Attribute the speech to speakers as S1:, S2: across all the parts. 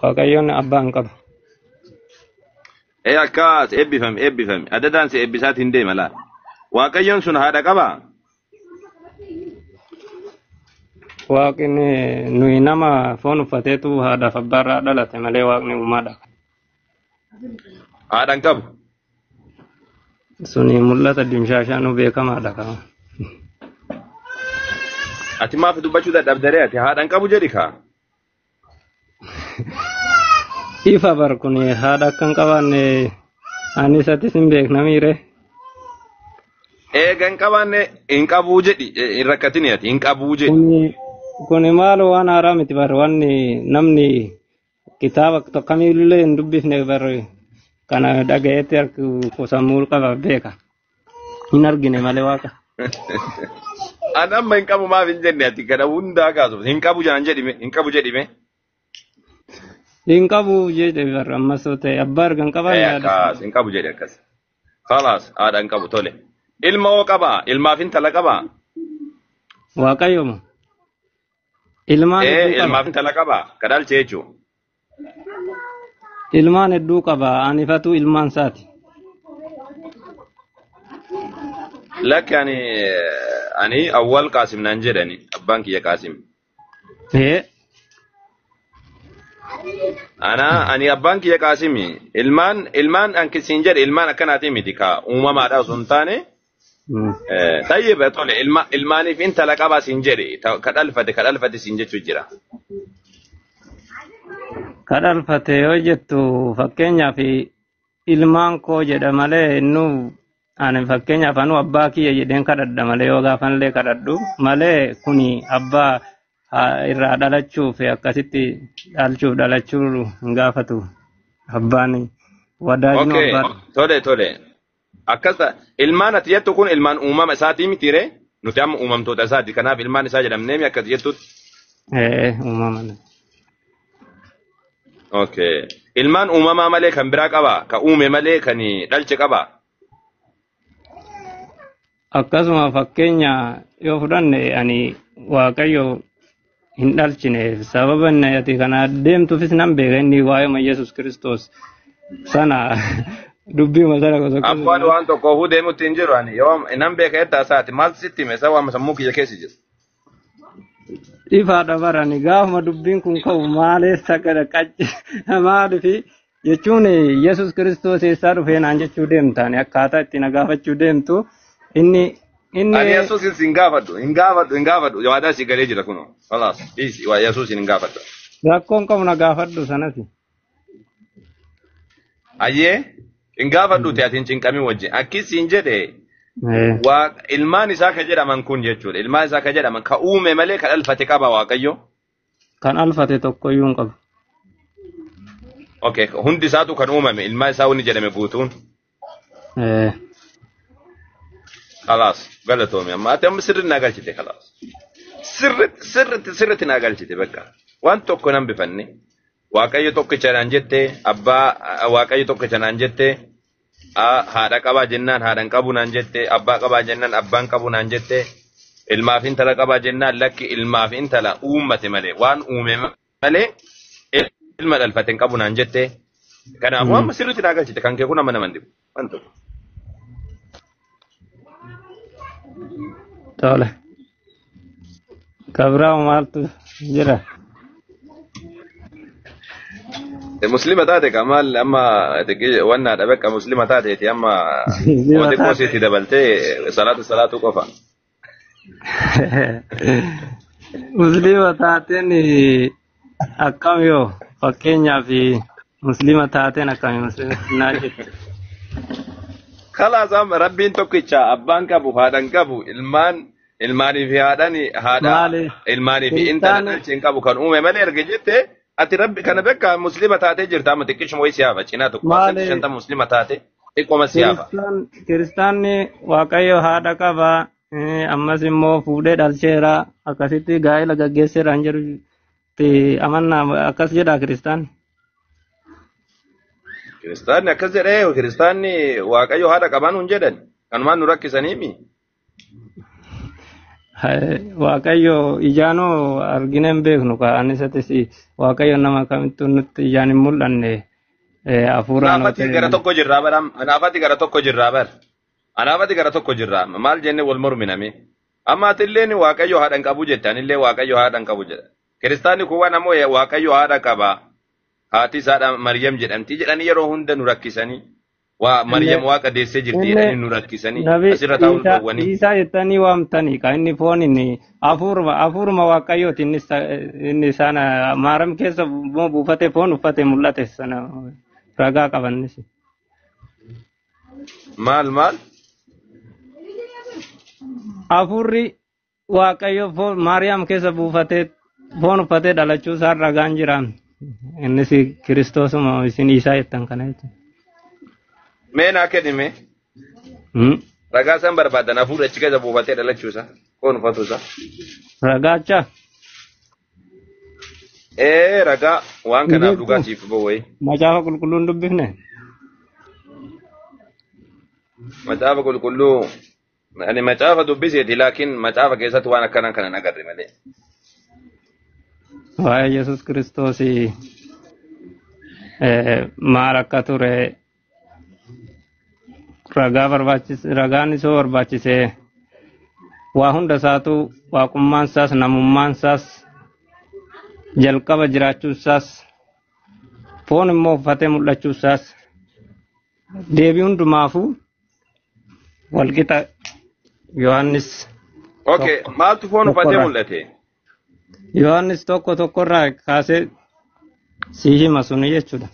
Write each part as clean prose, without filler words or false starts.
S1: Waaqayyoon abbaan qaba.
S2: Akkas eebbifame. Adadaan si eebbisaati hin deema laa. Waaqayyoon sun haadha qabaa?
S1: Waaqni nuyi nama foon uffateetu haadhaaf abbaarraa dhalate malee waaqni uumaadha.
S2: Haadhan qabu.
S1: Suni mul'ata dimshaashaanuu beekamaadha kama.
S2: Ati maaf dubbachuu dadhabdaree ati haadhan qabu jedhi kaa?
S1: Ifa bar kun haadha akkan qabaanne ani isattis hin beekna miire.
S2: Eegan qabaanne hin qabuu jedhi hin rakkatini ati hin qabuu jedhi.
S1: Kuni maal waan haaraa miti bar wanni namni kitaaba tokkamiillee hin dubbifne bar kana dhagayetti harku sammuu qaba beeka. Hin argine malee waaqa.
S2: An amma hin qabu maaf hin jenne ati kana hundaa kaasuuf hin qabu jedhime.
S1: Hin qabu jedhe bar ammas ta'e abbaa argan qabaa yaada.
S2: Akkas hin qabu jedhe akkas. Khalaas haadha hin qabu tole. Ilma hoo qabaa? Ilmaaf intala qabaa?
S1: Waaqayyooma.
S2: Ilmaaf intala qabaa? Kadhalchee jechuun.
S1: Ilmaan hedduu qaba. Anifatu ilmaan isaati.
S2: Lakki ani awwal Qaasim naan jedhani abbaan kiyya Qaasim. Ani abbaan kiyya Qaasimi ilmaan ankisiin jedhe ilmaan akkanaatii miti ka uumamaadha osoo hin taane. Tayyib tole ilmaaniif intala qabaa siin jedhe kadhalfate siin jechuu jira.
S1: Kadhalfate yoo jettu fakkeenyaaf ilmaan koo jedha malee innu ani fakkeenyaaf anu abbaa kiyya jedheen kadhadha malee yoo gaafanillee kadhadhu malee kuni abbaa irraa dhalachuuf akkasitti dhalachuu hin gaafatu abbaan wadaajnu abbaa.
S2: Tole. Akkasa ilmaan ati jettu kun ilmaan uumama isaatii mitire nuti amma uumamtoota isaati kanaaf ilmaan isaa jedhamneemi akkas jettutti.
S1: Uumama.
S2: Okay. Ilmaan uumamaa malee kan biraa qabaa? Ka uume malee kan dhalche qabaa?
S1: Akkasuma fakkeenya yoo fudhanne ani Waaqayyo hin dhalchine sababa inni ati kana deemtuufis nan beeka inni waa'ee Yesuus Kiristoos sana dubbii masala gosa.
S2: Abbaan waan tokko huu deemutti hin jiru ani yoo nan beeka jettaa isaati maal sitti hime isa waan sammuu kiyya keessa jiru.
S1: Ifaadha barani gaafuma dubbiin kun ka'u maaleessa gara qacce maalifi jechuun Yesuus Kiristoos eessaa dhufee naan jechuu deemtaani akkaataa itti na gaafachuu deemtu inni.
S2: Ani Yesuus hin gaafadhu waadaa si galee jira kuno. Khalaas waa Yesuus hin gaafadhu.
S1: Rakkoon qabu na gaafadhu sanati.
S2: Ayyee hin gaafadhu ati hin cinqamin wajjin akkisiin jedhe. Waa ilmaan isaa ka jedhaman kun jechuudha. Ilmaan isaa ka jedhaman ka uume malee ka dhalfate qaba Waaqayyo.
S1: Kan alfate tokkoyyuu hin qabu.
S2: Okay, hundi isaatu kan uumame ilmaan isaa wanni jedhame guutuun. Khalaas galatoome amma ati amma sirriitti na galchite khalaas. Sirriitti na galchite bakka. Waan tokko nan bifanne. Waaqayyo tokkicha naan jette abbaa Waaqayyo tokkicha naan jette. Haadha qabaa jennaan haadhan qabu naan jette abbaa qabaa jennaan abbaan qabu naan jette ilmaaf intala qabaa jennaan lakki ilmaaf intala uummate malee waan uume malee ilma dhalfate hin qabu naan jette kanaafuu amma sirriitti naa galchite kan kee kun amma nama hin dhibu waan tokko.
S1: Tole kabraa maaltu jira.
S2: Muslima taate kamal amma wanna da bakka muslima taate ti amma wadi ko siti dabalte salatu qofa.
S1: Muslima taateen akkam yoo fakkeenyaaf muslima taateen akkam muslimaa jettu.
S2: Khalaas amma rabbiin tokkicha abbaan qabu haadhan qabu ilmaanii fi haadha ilmaanii fi intala dhalchin qabu kan uume malee erga jette. Ati rabbi kana bekka muslima taate jirta amma xiqqishuma wayii siyaafa cinaa tokko shanta muslima taate xiqqoma siyaafa.
S1: Kiristaanni Waaqayyo haadha qaba ammas immoo fuudhee dhalcheera akkasitti gaa'ela gaggeesseera hin jedhu amannaa akkas jedha kiristaanni.
S2: Kiristaanni akkas jedhee kiristaanni Waaqayyo haadha qabaan hin jedhan kanumaan nu rakkisaniimi.
S1: Waaqayyo ijaanoo argine hin beeknu ka anisatis Waaqayyo nama kamittuu nutti ijaan hin mul'anne hafuuraan
S2: Anaafati gara tokko jirraa bara. Anaafati gara tokko jirraa bara. Anaafati gara tokko jirraa. Maal jenne wal morminame. Amma atilleen Waaqayyo haadhan qabu jette anillee Waaqayyo haadhan qabu jedha. Kiristaanni kun waan ammoo Waaqayyo haadha qaba. Haati isaadha Maryam jedhamti jedhanii yeroo hunda nu rakkisanii. Waa Maryam Waaqa deessee jirti jedhanii nu rakkisanii. Asirra taa'uun dhowwanii.
S1: Isaa jettanii waamtanii ka inni foon inni hafuuruma Waaqayyooti inni sana maaram keessa buufate foon uffate mul'ate sana ragaa qabannis.
S2: Maal maal?
S1: Hafuurri Waaqayyo foon Maariyaam keessa buufate foon uffatee dhalachuu isaa ragaan jiraan. Innis Kiristoosuma isin isaa jettan kana jechuudha.
S2: Mee naa kennime. Ragaa san barbaadan hafuurri achi keessa buufatee dhalachuu isaa foon uffatu isaa.
S1: Ragaacha.
S2: Ragaa waan kanaaf dhugaatiif bowwee.
S1: Macaafa qulqulluun dubbifne.
S2: Macaafa qulqulluu ani macaafa dubbiseeti laakiin macaafa keessatti waan akkanaa kana nagarre malee.
S1: Waa'ee Yesuus Kiristoos maal akka ture ragaan isoo barbaachisee waa hunda isaatu waaqummaan isaas namummaan isaas jalqaba jiraachuu isaas foon immoo uffatee mul'achuu isaas deebii hundumaafuu walqixa Yohaannis.
S2: Okay, maaltu foon uffatee mul'ate?
S1: Yohaannis tokko irraa kaasee sii hima suni jechuudha.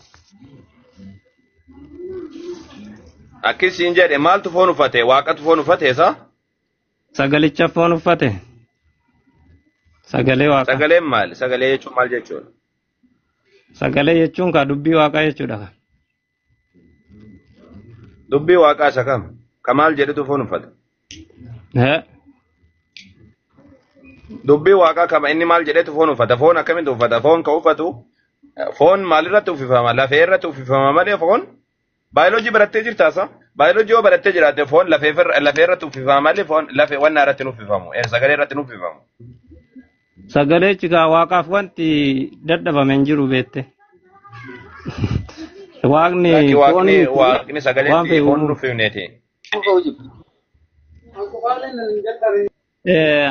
S2: Akkasiin jedhe maaltu foon uffate? Waaqatu foon uffate isaa?
S1: Sagalicha foon uffate. Sagalee Waaqa.
S2: Sagaleen maal? Sagalee jechuun maal jechuudha?
S1: Sagalee jechuun ka dubbii Waaqaa jechuudha.
S2: Dubbii Waaqaa isa kam? Ka maal jedhetu foon uffate? Dubbii Waaqaa kama inni maal jedhetu foon uffata? Foon akkamitti uffata? Foon ka uffatu? Foon maalirratti uffifama? Lafee irratti uffifama malee foon? Baayoloojii barattee jirtaasa? Baayoloojii yoo barattee jiraate foon lafee irratti uffifama malee foon lafee wannaa irratti nuffifamu. Sagalee irratti nuffifamu.
S1: Sagalee cikaa Waaqaaf wanti dadhabame hin jiru beette. Waaqni
S2: sagalee foon nuffifneeti.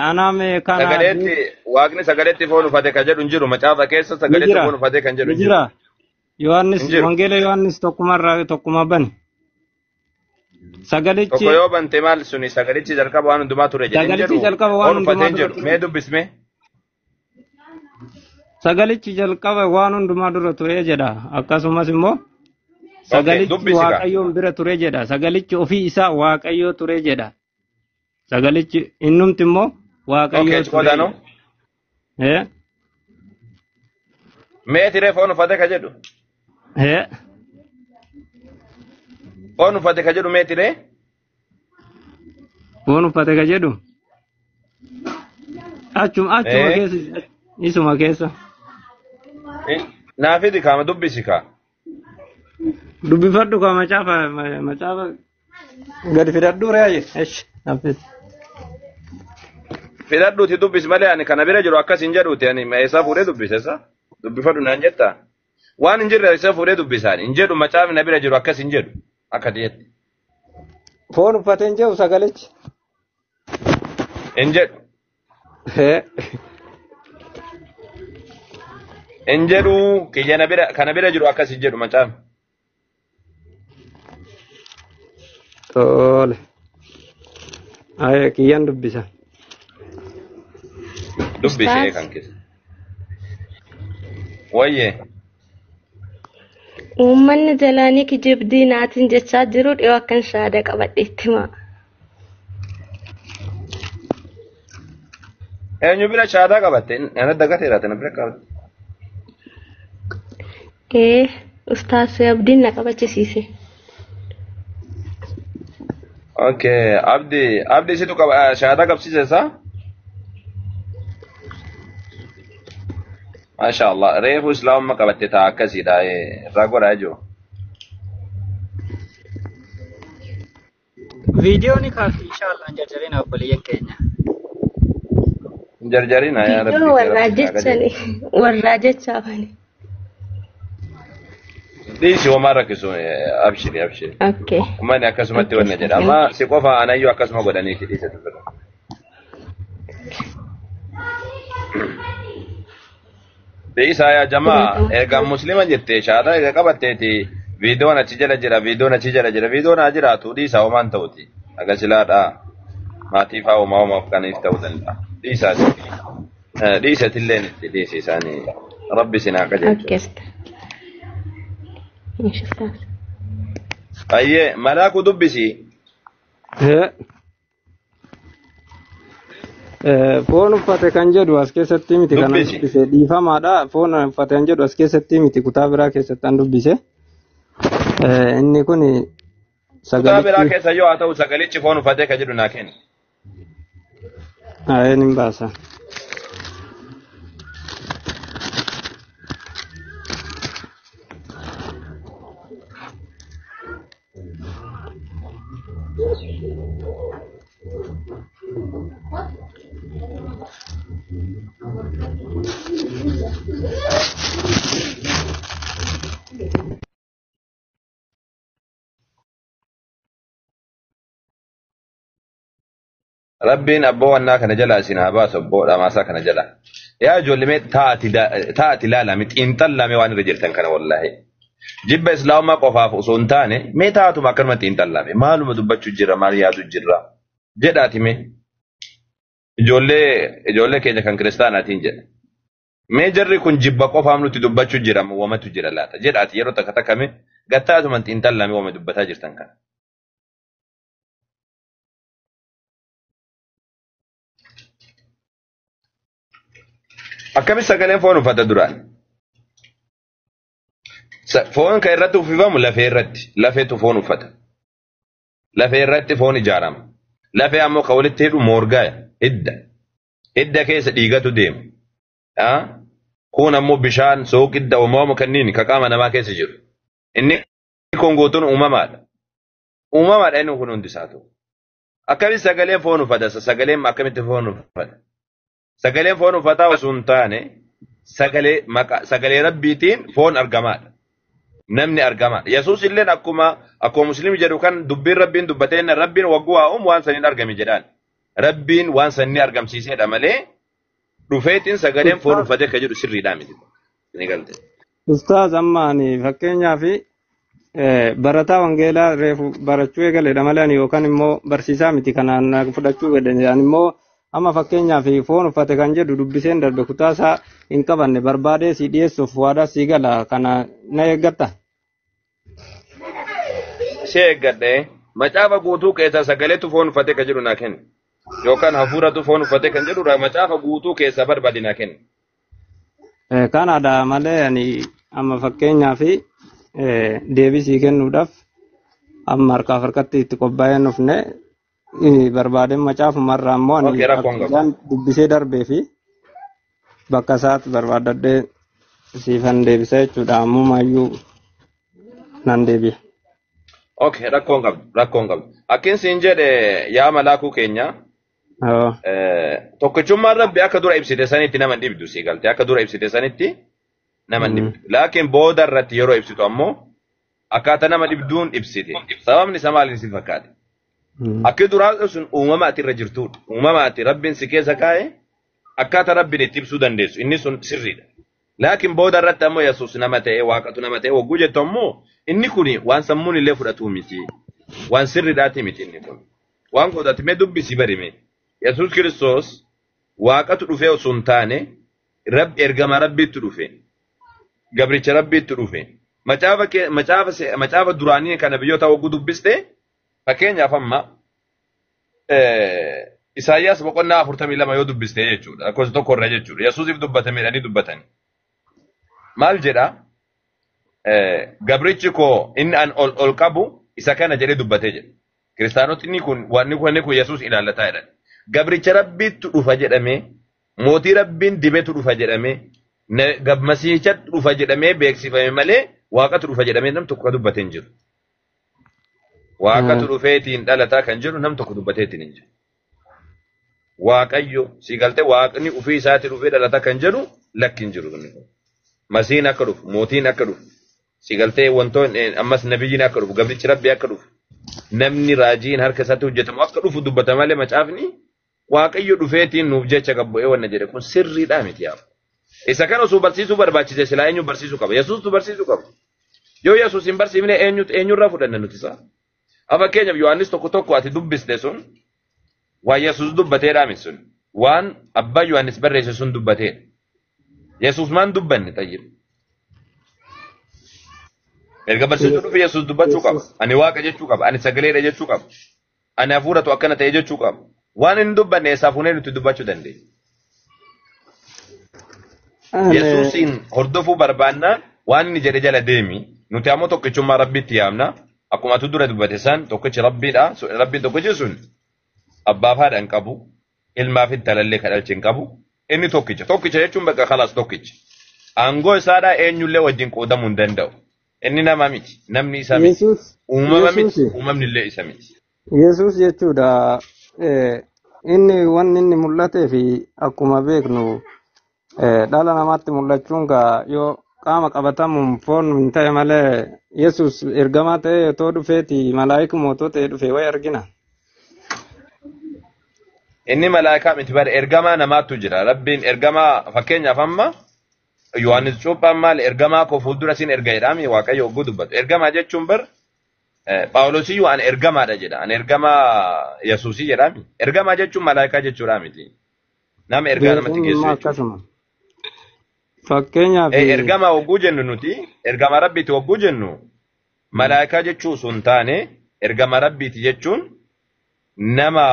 S1: Aname kana
S2: sagaleetti Waaqni sagaleetti foon uffate kan jedhu hin jiru macaafa keessa sagaleetti foon uffate kan jedhu hin jiru.
S1: Yohaannis wangeela Yohaannis tokkuma bani. Sagalichi
S2: tokko yoo bante maal suni sagalichi jalqaba waan hundumaa ture jedhe hin jedhu. Foon uffate hin jedhu mee dubbisme.
S1: Sagalichi jalqaba waan hundumaa dura ture jedha. Akkasumas immoo sagalichi Waaqayyoon bira ture jedha. Sagalichi ofii isaa Waaqayyoo ture jedha. Sagalichi innumti immoo Waaqayyoo ture.
S2: Mee tiree foon uffate ka jedhu. Foon uffate ka jedhu mee tiree.
S1: Foon uffate ka jedhu. Achuma keessa isuma keessa.
S2: Naafidi kaama dubbisi kaa.
S1: Dubbifadhu kaa macaafa gadi fidadhu reeyi.
S2: Fidadhuuti dubbis malee ani kana bira jiru akkas hin jedhuuti ani isaa fuudhee dubbisessa. Dubbifadhu naan jetta. Waan hin jirre isaa fuudhee dubbisaan hin jedhu macaafni na bira jiru akkas hin jedhu akka ta'etti.
S1: Foon uffatee hin jedhu sagalichi.
S2: Hin jedhu. Hin jedhu kiyya kana bira jiru akkas hin jedhu macaafni.
S1: Tole. Kiyyaan dubbisa.
S2: Dubbisee kan keessa. Wayyee.
S3: Uummanni jalaanii kijibdii naatiin jechaa jiru dhiyoo akkan shaada qabadhe itti himaa.
S2: Eenyu bira shaadaa qabatte? Ana dagateera tana bira qabatte.
S3: Ustaas Abdiin na qabachisiise.
S2: Okay, Abdi situ shaadaa qabsiise isaa? Mashallah, reefu islaamummaa qabatte taa akkasiidha irraa godhaa jiru.
S4: Viidiyoon kaaf inshallah jajjabina obboleeyyan keenya.
S2: jarjarina yaa rabbi
S3: Viidiyoo warraa jechani. Warraa jechaafani.
S2: dhiisi homaa rakkisu abshiri abshiri
S3: Okay.
S2: uummanni akkasumatti wanna jedha amma si qofa anayyuu akkasuma godhaniiti dhiisatu fira dhiisaa yaa jamaa egaa muslima jettee shaada egaa qabatteeti viidiyoon achi jala jira viidiyoon achi jala jira viidiyoon haa jiraatu dhiisaa homaan ta'uti aga silaadhaa maatii faa homaa homaaf kaniif ta'uu danda'a dhiisaati dhiisatillee itti dhiisi isaanii rabbi sinaa qajeelchu
S3: Akkasta. Inshaallah.
S2: ayyee malaaku dubbisi
S1: foon uffate kan jedhu as keessatti miti kan
S2: Dubbisi.
S1: dubbise dhiifamaadha. Foon uffate kan jedhu as keessatti miti kutaa biraa keessatti an dubbise. Inni kun
S2: kutaa biraa
S1: sagalichi
S2: keessa yoo haa ta'u sagalichi foon uffatee ka jedhu naa kenni
S1: hin baasa.
S2: rabbiin abboo wannaa kana jala isin haa baasu abboo dhamaasaa kana jala yaa ijoollimee taa'ati ilaalame xiinxallame waan irra jirtan kana wallaahi jibba islaamaa qofaaf osoo hin taane mee taatuma akkanuma xiinxallame maaluma dubbachuu jirra maal yaadu jirra jedhaati mee ijoollee keenya kan kiristaanaatiin jedha mee jarri kun jibba qofaaf nuti dubbachuu jira wamatu jira laata jedhaati yeroo takka takkame gattaatuma xiinxallame wama dubbataa jirtan kana. Akkamitti sagaleen foon uffata duraan? Foon kan irratti uffifamu lafee irratti. Lafeetu foon uffata. Lafee irratti foon ijaarama. Lafee ammoo kan walitti hidhu moorgaaya. Hidda. Hidda keessa dhiigatu deema. Kun ammoo bishaan sooqidda uumamu kanniin ka qaama namaa keessa jiru. Inni kun guutuun uumamaadha. Uumamaadha inni kun hundisaatu. Akkamitti sagaleen foon uffata? Sagaleen akkamitti foon uffata? Sagaleen foon uffataa osoo hin taane sagalee rabbiitiin foon argamaadha. Namni argamaadha. Yesuus illee akkuma musliimi jedhu kan dubbiin rabbiin dubbateen rabbiin wagguu haa uumu waan saniin argame jedhaan. Rabbiin waan sanni argamsiisedha malee dhufeetiin sagaleen foon uffatee akka jedhu sirriidhaa miti. Ni galte.
S1: Ustaaz amma ani fakkeenyaaf barataa wangeelaa reefu barachuu eegaleedha malee ani yookaan immoo barsiisaa miti kanaan fudhachuu eegale immoo amma fakkeenyaaf foon uffate kan jedhu dubbiseen darbe kutaasaa hin qabanne barbaadee si dhiyeessuuf waadaa si gala kana na eeggatta.
S2: Si eeggadhe macaafa guutuu keessa sagaleetu foon uffate kan jedhu naa kenna. Yookaan hafuuratu foon uffate kan jedhu macaafa guutuu keessa barbaadi naa kenna.
S1: Kanaadha malee ani amma fakkeenyaaf deebisii kennuudhaaf amma harkaaf harkatti itti qophaa'een dhufne barbaadeen macaafumarraa immoo ani dubbisee darbee fi bakka isaatti barbaadadhee siifan deebisa jechuudha ammumaayyuu nan deebi'a.
S2: Okay, rakkoon qabdu. Akkin siin jedhe yaa malaakuu keenya. Tokkichummaan rabbi akka dura ibsite sanitti nama hin dhibdu sii galte akka dura ibsite sanitti nama hin dhibdu. Laakiin booda irratti yeroo ibsitu ammoo akkaataa nama dhibduun ibsite. Sababni isaa maaliin si fakkaate? Akki duraa sun uumama ati irra jirtudha. Uumama ati rabbiin si keessa kaa'e akkaataa rabbiin itti ibsuu dandeessu. Inni sun sirriidha. Laakiin booda irratti ammoo Yesuus nama ta'e waaqatu nama ta'e wagguu jettu ammoo inni kuni waan sammuun illee fudhatu miti. Waan sirriidhaati miti inni kun. Waan godhatimee dubbisi barime. Yesuus Kiristoos waaqatu dhufee osoo hin taane ergama rabbiitti dhufe. Gabricha rabbiitti dhufe. Macaafa duraanii kana biyyoota wagguu dubbiste fakkeenyaaf amma Isaayyaas boqonnaa 42 yoo dubbiste jechuudha. Lakkoofsa tokko irra jechuudha. Yesuusiif dubbatamedhanii dubbatani. Maal jedha? Gabrichi koo inni an ol qabu isa kana jedhee dubbatee jedha. Kiristaanotni kun wanni kun Yesuus ilaallataa jedhan. Gabricha rabbiitti dhufa jedhamee mootii rabbiin dibetu dhufa jedhamee masiihichatti dhufa jedhamee beeksifame malee waaqatu dhufa jedhamee nam tokko dubbatee hin jiru. Waaqatu dhufeetiin dhalataa kan jiru nam tokko dubbateetiin hin jiru. waaqayyo si galtee waaqni ufii isaati dhufee dhalata kan jedhu lakkin jiru masiin akka dhufu mootiin akka dhufu si galtee wantoonni ammas nabiyyiin akka dhufu gabrichi rabbi akka dhufu namni raajiin harka isaatti hojjetamu akka dhufu dubbata malee macaafni waaqayyo dhufeetiin nuuf jecha gabbu'ee wanna jedhe kun sirriidhaa miti yaa isa kan osoo barsiisuu barbaachise silaa eenyu barsiisuu qaba yesuustu barsiisuu qaba yoo yesuus hin barsiifne eenyurraa fudhanna nuti isaa fakkeenyaaf yohannis tokko ati dubbiste sun waan yesuus dubbateedhaa miti sun waan abbaa yohannis barreesse sun dubbateedha yesuus maan dubbanne tayyib erga barsiisuu dhufe yesuus dubbachuu qaba ani waaqa jechuu qaba ani sagaleedha jechuu qaba ani hafuuratu akkana ta'e jechuu qaba waan hin dubbanne eessaaf hunee nuti dubbachuu dandeenya yesuusin hordofuu barbaannaan waan inni jedhe jala deemi nuti ammoo tokkichummaa rabbiitti yaamna akkuma atu dura dubbate san tokkichi rabbiidha rabbiin tokkichi sun abbaaf haadha hin qabu ilmaaf intalallee kadhalchi hin qabu inni tokkicha jechuun bakka khalaas tokkicha aangoo isaadhaa eenyullee wajjin qoodamuu hin danda'u inni nama miti namni isa miti uumama miti uumamni illee isa miti
S1: yesuus jechuudha inni wanni inni mul'atee fi akkuma beeknu dhala namaatti mul'achuun yoo qaama qabatamuun foon hin ta'e malee yesuus ergamaa ta'e otoo dhufeeti malaayikuma otoo ta'e dhufe way argina.
S2: Inni malaayikaa miti bare ergamaa namaattu jira rabbiin ergamaa fakkeenyaaf amma Yohaannis Cuuphaan maal ergamaa koo fuuldura siin erga jedhaami waaqayyo ogguu dubbatu ergamaa jechuun bar Phaawulosiyyuu an ergamaadha jedha an ergamaa Yesuusii jedhaami ergamaa jechuun malaayikaa jechuudha miti nama ergaa namatti geessu
S1: jechuudha. Fakkeenyaaf
S2: ergamaa ogguu jennu nuti ergamaa rabbiiti ogguu jennu malaayikaa jechuu sun taane ergamaa rabbiiti jechuun nama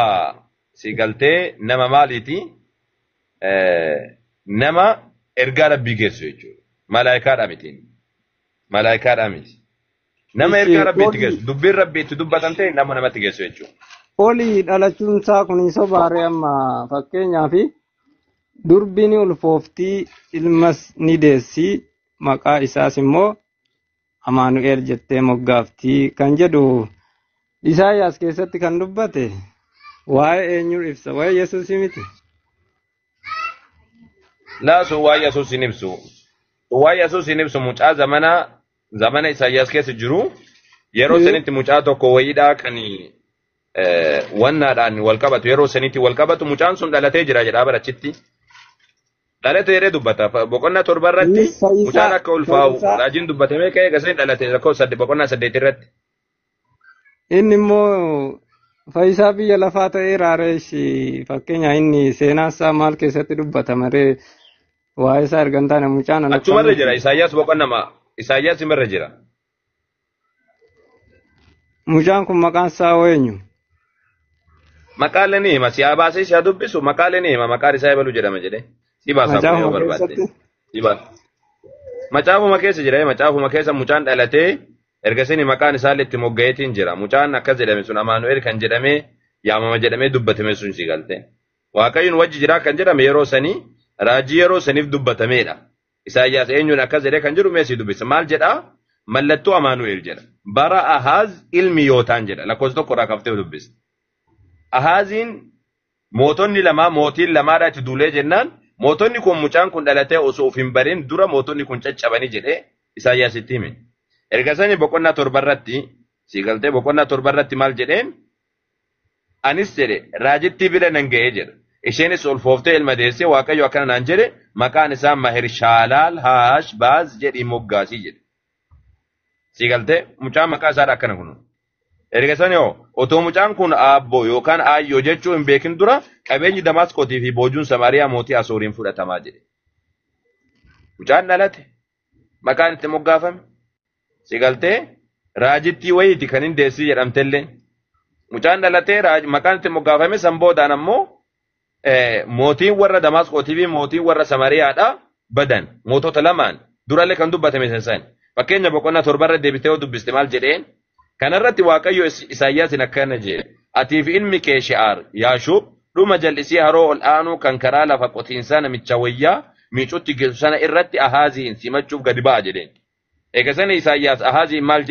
S2: si galtee nama maaliiti nama ergaa rabbii geessu jechuudha malaayikaadha miti malaayikaadha miti nama ergaa rabbiitti geessu dubbiin rabbiitti dubbatan ta'e nama namatti geessu jechuudha.
S1: Olii dhalachuun isaa kun sobaaree amma fakkeenyaaf durbi ni ulfooftii ilmas ni deessi maqaa isaas immoo Amaanu'eel jettee moggaaftii kan jedhu Isaayaas keessatti kan dubbate waa'ee eenyu ibsa waa'ee Yesuus miti.
S2: Laasu waa'ee Yesuus hin ibsu waa'ee Yesuus hin ibsu mucaa zamana Isaayaas keessa jiru yeroo sanitti mucaa tokko wayiidhaa kan wannaadhaan wal qabatu yeroo sanitti wal qabatu mucaan sun dhalatee jira jedhaa barachitti. Dhalatee yeroo dubbata boqonnaa 7 irratti mucaan akka ulfaa'u raajiin dubbatamee ka'ee gasee dhalatee boqonnaa 8 irratti.
S1: Inni immoo Faayisaa biyya lafaa ta'ee raareeshi fakkeenya inni seenaa isaa maal keessatti dubbatama ree waa'ee isaa ergan taane mucaan
S2: achumarra jira Isaayyaas boqonnaa Isaayyaas imarra jira.
S1: Mucaan kun maqaan isaa eenyu?
S2: Maqaalee ni hima siyaa baasee siyaa dubbisu maqaalee ni hima maqaan isaa ebaluu jedhama jedhee si baasaa yoo barbaadde si baasa. Macaafuma keessa jira macaafuma keessa mucaan dhalatee ergasini maqaan isaa itti mogga'eetiin jira mucaan akkas jedhame sun Amaanu'eel kan jedhamee yaamama jedhamee dubbatame sun si galte waaqayyoon wajji jira kan jedhame yeroo sanii raajii yeroo saniif dubbatameedha Isaayyaas eenyuun akkas jedhee kan jedhu meesii dubbisa maal jedha mallattoo Amaanu'eel jedha bara Ahaaz ilmi Yootaan jedha lakkoofsa tokko irraa kaftee dubbisa Ahaaziin mootonni lamaa mootiin lamaadhaa itti duulee jennaan mootonni kun mucaan kun dhalatee osoo of hin barin dura mootonni kun caccabanii jedhee Isaayyaas itti hime. Ergasani boqonnaa 7 irratti si galtee boqonnaa 7 irratti maal jedheen anis jedhe raajittii bira nan ga'ee jedha isheenis ulfooftee ilma deessee waaqayyo akkana naan jedhe maqaan isaa Mahershaalaal Haash Baaz jedhii moggaasii jedhe si galtee mucaan maqaa isaa akkana kun ergasani otoo mucaan kun aabboo yookaan aayyoo jechuu hin beekin dura qabeenyi Damaasqootii fi boojuun Samaariyaa mootii Asooriin fudhatamaa jedhe mucaan dhalate maqaan itti moggaafame si galtee raajittii wayiiti kan hin deessii jedhamtellee mucaan dhalatee maqaan itti moggaafame san boodaan ammoo mootiin warra Damaasqootii fi mootiin warra Samariyaadha badan mootota lamaan durallee kan dubbatame san fakkeenya boqonnaa 7 irra deebitee yoo dubbiste maal jedheen kanarratti waaqayyo Isaayyaasin akkana jedhe atii fi ilmi kee She'aar Yaashub dhuma jal'isii haroo ol aanuu kan karaa lafa qotiinsaa namicha wayyaa miicuutti geessu sana irratti Ahaaziin simachuuf gadi ba'a jedheen. Eegasani Isaayyaas Ahaaziin maal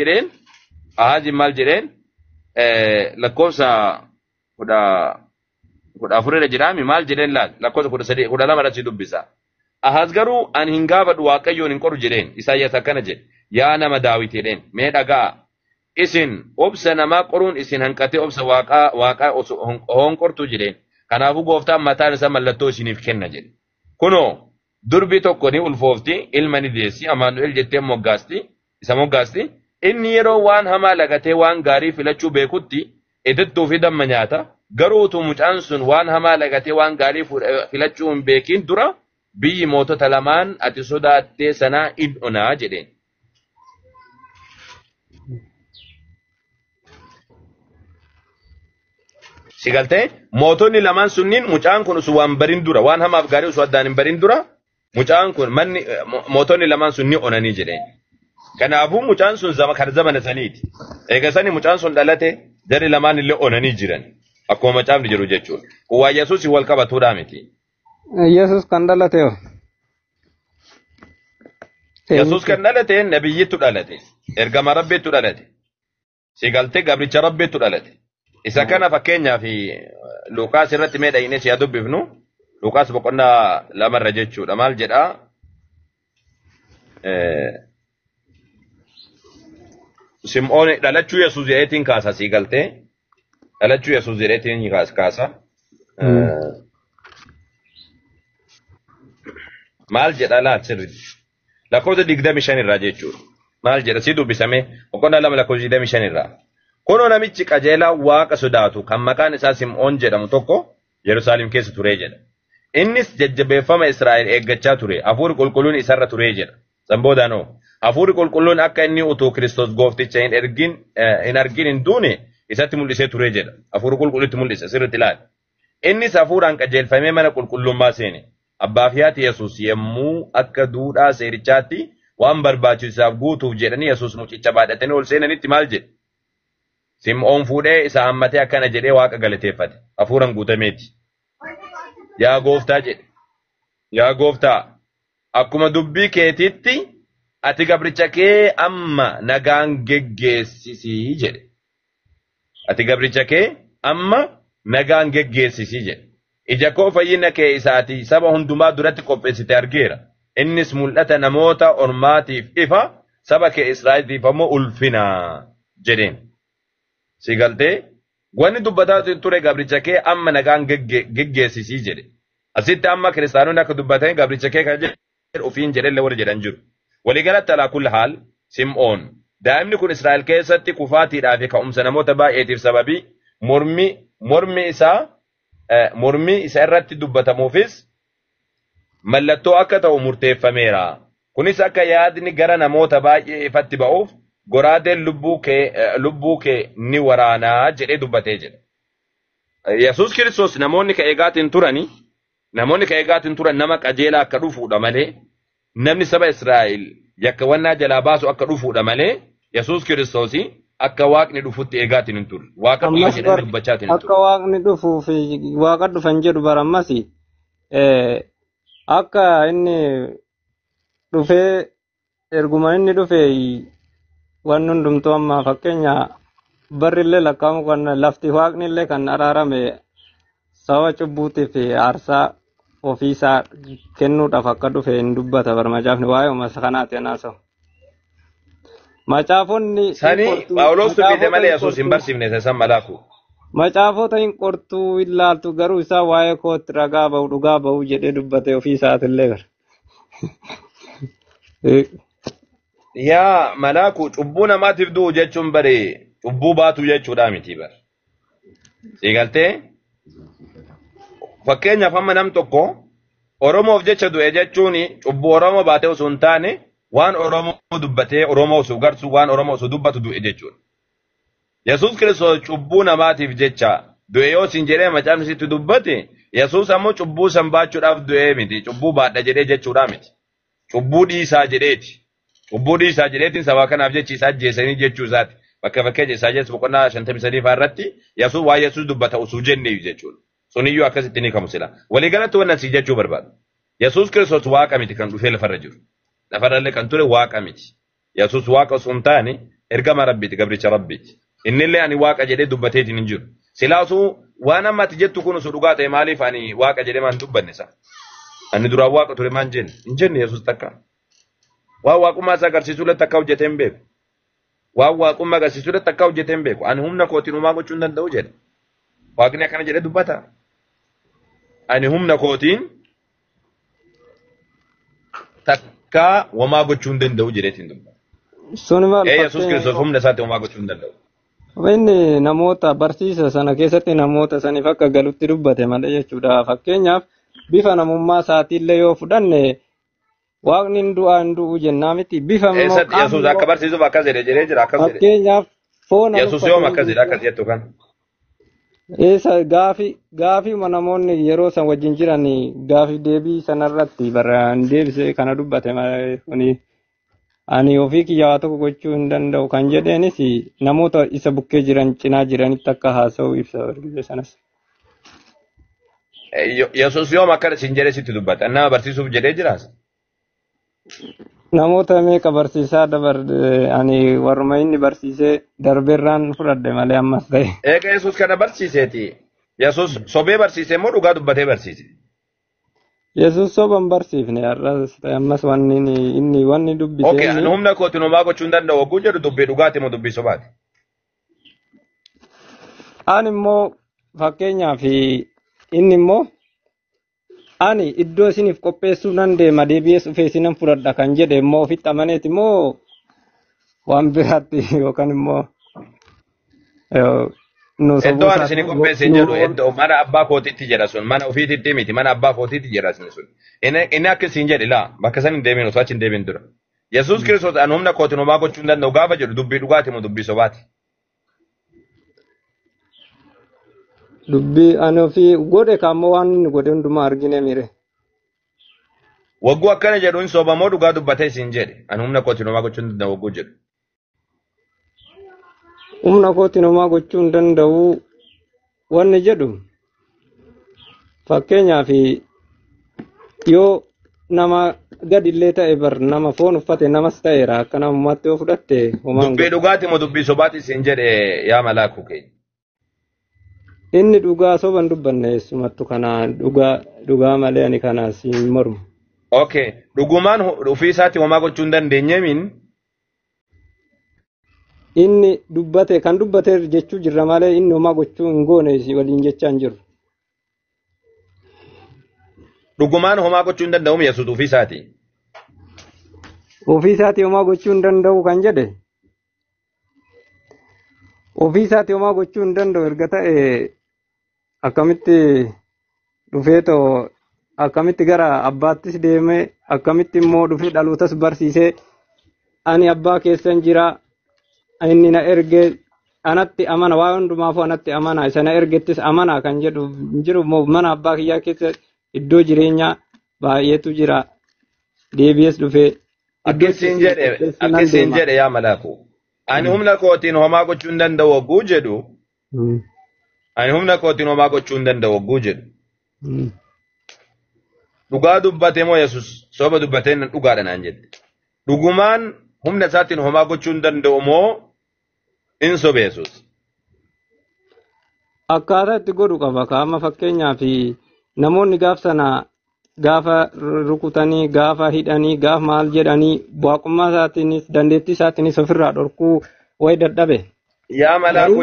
S2: jedheen lakkoofsa kudha afurirra jiraami maal jedheen laal lakkoofsa kudha lama irratti dubbisa. Ahaz garuu ani hin gaafadhu waaqayyoon hin qoru jedheen Isaayyaas akkana jedhe yaa nama Daawit jedheen mee dhaga'a isin obsa namaa qoruun isin hanqatee obsa waaqaa honqortu jedheen kanaafuu gooftaan mataan isaa mallattoo isiniif kenna jedhe. Kunoo durbi tokko ni ulfoofti ilma ni deessi Amaanu'el jettee moggaasti inni yeroo waan hamaa lagatee waan gaarii filachuu beekutti iddoo fi damma nyaata garuu utuu mucaan sun waan hamaa lagatee waan gaarii filachuu hin beekin dura biyyi mootota lamaan ati sodaattee sanaa in onaa jedheen. Sigaltee mootonni lamaan sunniin mucaan kun osoo waan barin dura waan hamaaf gaarii osoo addaan hin barin dura mucaan kun mootonni lamaan sun ni onanii jedheen. Kanaafuu mucaan sun kan zamana saniiti. Eega sani mucaan sun dhalate jarri lamaan illee onanii jiran. Akkuma macaafni jiru jechuudha. Waa Yesuus wal qabatuudhaa miti.
S1: Yesuus kan dhalate yoo.
S2: Yesuus kan dhalate nabiyyittu dhalate. Ergama rabbiittu dhalate. Sigaltee gabricha rabbiittu dhalate. Isa kana fakkeenyaaf Luqaas irratti mee dhaqnee siyaa dubbifnu. Luqaas boqonnaa lamarra jechuudha. Maal jedhaa? Sim'oon dhalachuu Yesuus jedheetiin kaasa sigaltee. Dhalachuu Yesuus jedheetiin kaasa. Maal jedha laal sirriitti. Lakkoofsa 25 irraa jechuudha. Maal jedha si dubbisame boqonnaa lama lakkoofsa 25 irraa. Kunoo namichi qajeelaa waaqa sodaatu kan maqaan isaa Sim'oon jedhamu tokko Yerusaalem keessa turee jedha. Innis jajjabeeffama Israa'el eeggachaa ture. Hafuurri qulqulluun isarra turee jedha. Sanboodaanoo. Hafuurri qulqulluun akka inni utuu Kiristoos goofticha hin argin hin duune isatti mul'isee turee jedha. Hafuurri qulqulluutti mul'isa sirriitti ilaali. Innis hafuuraan qajeelfamee mana qulqullummaa seene. Abbaa fi haati Yesuus yemmuu akka duudhaa seerichaatti waan barbaachisaaf guutuuf jedhanii Yesuus mucicha baadhatanii ol seenanitti maal jedhe? Sim'oon fuudhee isa hammatee akkana jedhee waaqa galateeffate. Hafuuraan guutameeti. Yaa gooftaa jedhe. Yaa gooftaa akkuma dubbii keetiitti ati gabricha kee amma nagaan geggeessisii jedhe. Ati gabricha kee amma nagaan geggeessisii jedhe. Ija koo fayyina kee isaati saba hundumaa duratti qopheessite argeera. Innis mul'ata namoota ormaatiif ifa saba kee Israa'eliif ammoo ulfina jedheen. Sigaltee wanni dubbataa ture gabricha kee amma nagaan geggeessisii jedhe. Asitti amma kiristaanonni akka dubbatanii gabricha kee kan jedhu ofiin jedhellee warra jedhan jiru. Waliigalatti alaa kulli haal Sim'oon daa'imni kun Israa'el keessatti kufaatiidhaa fi ka'umsa namoota baay'eetiif sababii mormii isa irratti dubbatamuufis mallattoo akka ta'u murteeffameera. Kunis akka yaadni gara namoota baay'ee ifatti ba'uuf goraadeen lubbuu kee ni waraanaa jedhee dubbatee jedha. Yesuus Kiristoos namoonni ka'eegaatiin turan nama qajeelaa akka dhufuudha malee namni saba Israa'el yakkawannaa jalaa baasu akka dhufuudha malee Yesuus Kiristoos akka waaqni dhufutti eegaatiin hin turre. Waaqa dhufa jedhanii dubbachaatiin hin turre.
S1: Akka waaqni dhufuuf waaqa dhufan jedhu barammas akka inni dhufee erguma inni dhufee waan hundumtuu amma fakkeenya barrillee lakkaa'amu kan lafti waaqnillee kan araarame saba cubbuutiif aarsaa ofiisaa kennuudhaaf akka dhufe hin dubbata barmacaafni waa'ee uummata kanaati anaasa'u. Macaafonni
S2: Sani Phaawulos dubbise malee Yesuus hin barsiifne san malaaku.
S1: Macaafota hin qortuu ilaaltu garuu isaa waa'ee kootti ragaa ba'u dhugaa ba'u jedhee dubbate ofiisaatillee gara.
S2: Yaa malaaku cubbuu namaatiif du'u jechuun bare cubbuu baatu jechuudha miti bara. Siigaltee fakkeenyaaf amma nam tokko Oromoof jecha du'e jechuun cubbuu Oromoo baatee osoo hin taane waan Oromoo dubbatee Oromoo osoo garsu waan Oromoo osoo dubbatu du'e jechuudha. Yesuus Kiristoos cubbuu namaatiif jecha du'e yoo siin jedhee macaafni sitti dubbate Yesuus ammoo cubbuu san baachuudhaaf du'e miti cubbuu baadha jedhee jechuudha miti. Cubbuu dhiisaa jedheeti. Cubbuu dhiisaa jedheetiin sabaa kanaaf jechi isaa ajjeesanii jechuu isaati. Bakka fakkeenya isaa jecha boqonnaa 53 irratti Yesuus waa Yesuus dubbata osoo jennee jechuudha. Suniyyuu akkasitti ni kamu sila. Waliigalatti wannan si jechuu barbaadu. Yesuus Kiristoos waaqa miti kan dhufee lafarra jiru. Lafarrallee kan ture waaqa miti. Yesuus waaqa osoo hin taane ergama rabbiiti gabricha rabbiiti. Innillee ani waaqa jedhee dubbateetiin hin jiru. Silaasuu waan amma ati jettu kun dhugaa ta'e maaliif ani waaqa jedhee maan dubbanne isa ani duraan waaqa ture maan jenne hin jenne Yesuus takka waan waaqummaa isaa agarsiisuu irratti akka hojjetee hin beeku waan waaqummaa agarsiisuu irratti akka hojjetee hin beeku ani humna kootiin homaa gochuu hin danda'u jedhe waaqni akkana jedhee dubbata ani humna kootiin takka homaa gochuu hin danda'u jedheetiin dubbata Yesuus Kiristoos humna isaatiin homaa gochuu hin danda'u.
S1: Inni namoota barsiisa sana keessatti namoota saniif akka galutti dubbate malee jechuudha. Fakkeenyaaf bifa namummaa isaatiillee yoo fudhanne waaqni du'aan du'u jennaa miti. Bifa
S2: Eessatti Yesuus akka barsiisuuf akkas jedhee jira akkas jedhe.
S1: Fakkeenyaaf foon
S2: Yesuus yoom akkas jedhe akkas jettu kan.
S1: Eessa gaafii namoonni yeroo san wajjin jiran gaafii deebii sanarratti barraan deebisee kana dubbate malee ani ofii kiyyaa tokko gochuu hin danda'u kan jedheenis namoota isa bukkee jiran cinaa jiranitti akka haasa'u ibsa argite sanas.
S2: Yesuus yoom akkana isin jedhee sitti dubbata nama barsiisuuf jedhee jiraas.
S1: Namoota meeqa barsiisaa ani warruma inni barsiisee darbeerraan fudhadhe malee ammas ta'e.
S2: Eega Yesuus kana barsiiseeti. Yesuus sobee barsiisee moo dhugaa dubbatee barsiise?
S1: Yesuus soban barsiifne har'as ta'e ammas wanni dubbise.
S2: Okay, ani humna kootiin homaa gochuu hin danda'u oguu jedhu dubbii dhugaati moo dubbii sobaati?
S1: Ani immoo fakkeenyaaf inni immoo ani iddoo isiniif qopheessuu nan deema deebi'ee dhufee isinan fudhadha kan jedhe immoo ofitti amaneeti moo waan biraatti yookaan immoo
S2: Iddoo ani isin qopheessee jedhu iddoo mana abbaa kootiitti jedha sun mana ofiititti miti mana abbaa kootiitti jedha sun inni akka isin jedhe laa bakka san hin deemin osoo achi hin deemin dura Yesuus Kiristoos ani humna kootiin homaa gochuu hin danda'u gaafa jedhu dubbii dhugaati moo dubbii sobaati?
S1: Dubbii ani ofii godhe kaammoo waan inni godhe hundumaa argine mire.
S2: Wagguu akkana jedhu hin soba moo dhugaa dubbatee isin jedhe ani humna kootiin homaa gochuu hin danda'u wagguu jedhu.
S1: Humna kootiin homaa gochuu hin danda'u wanni jedhu fakkeenyaaf yoo nama gadi illee ta'e bar nama foon uffate namas ta'eera akka namummaatti yoo fudhatte homaa.
S2: Dubbii dhugaati moo dubbii sobaati isin jedhe yaa malaaku keenya.
S1: Inni dhugaa soban dubbanne eessumattu kana dhugaa malee ani kana siin mormu.
S2: Okay, dhugumaan ofii isaatti homaa gochuu hin dandeenyeemin.
S1: Inni dubbate kan dubbate jechuu jirra malee inni homaa gochuu hin goone waliin jechaa hin jiru.
S2: Dhugumaan homaa gochuu hin danda'u Yesuus ofii isaati.
S1: Ofii isaatti homaa gochuu hin danda'u kan jedhe. Ofii isaatti homaa gochuu hin danda'u erga ta'e akkamitti dhufeetoo akkamitti gara abbaattis deeme akkamitti immoo dhufee dhalootas barsiisee ani abbaa keessan jira inni na erge anatti amana waa hundumaafuu anatti amana isa na ergettis amana kan jedhu jiru mana abbaa kiyyaa keessa iddoo jireenyaa baay'eetu jira deebi'ees dhufee.
S2: Akkasiin jedhe yaa malaaku. Ani humna kootiin homaa gochuu hin danda'u wagguu jedhu. Ani humna kootiin homaa gochuu hin danda'u wagguu jedhu. Dhugaa dubbate moo Yesuus soba dubbatee dhugaadha naan jedhe. Dhugumaan humna isaatiin homaa gochuu hin danda'u moo in sobe Yesuus?
S1: Akkaataa itti godhu qaba kaama fakkeenyaaf namoonni gaaf sana gaafa rukutanii gaafa hidhanii gaaf maal jedhanii waaqummaa isaatiinis dandeettii isaatiinis ofirraa dhorkuu way dadhabe.
S2: Yaa malaaku.